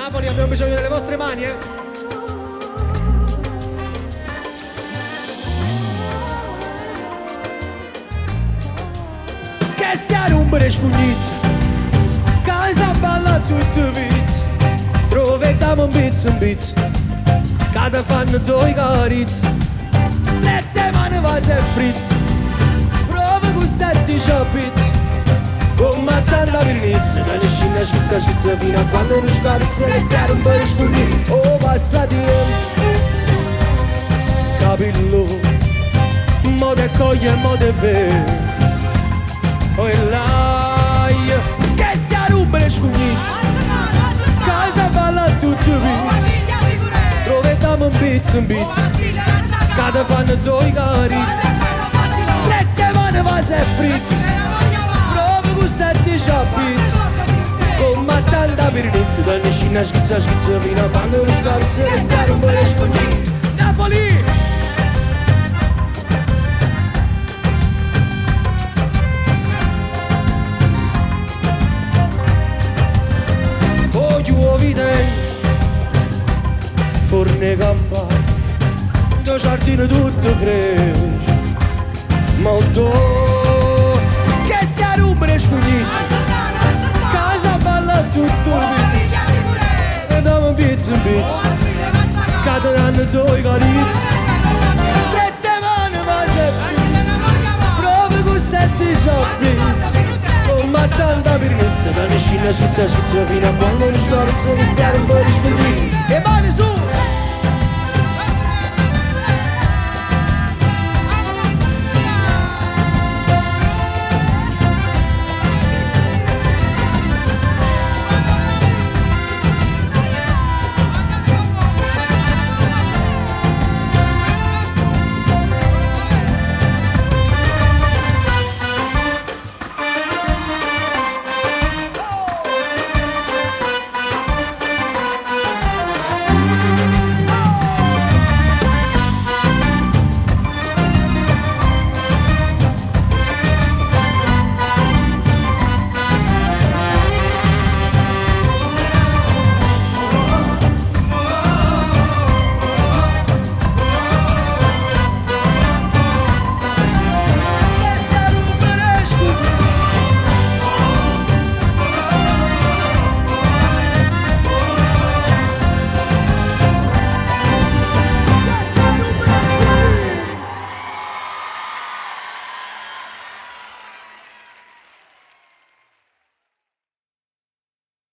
Napoli, abbiamo bisogno delle vostre mani, Che stia rumbere scugnizza, casa balla tutto pizza, troviamo un pizzo, cada fanno due carizze, strette mani va se frizza, prova gustarti ciò come tanta pernizza, da nescina schizza fino a quando non scarza, che stia rumbere scugnizza, oh passati capillo, mo te coglie e mo te vede. Oh e lai, che stia rubbere scugnizza, casa balla tutto pizza, troviamo un pizzo, cada fanno due carizze, strette mani va se frizza, prova gustarti ciò pizza, come tanta pernizza, da nescina schizza fino a quando non scarsa, che stia rubbere scugnizza. Napoli! Forne campa, do giardino tutto fresco, molto che stia rubbere scugnizza, casa balla tutto pizza, e diamo un pizzo, cadono due carizze, strette mani ma c'è prova gustarti ciò pizza, come tanta pernizza, da nescina schizza fino a quando non scorza, che stia rubbere scugnizza, e mani su!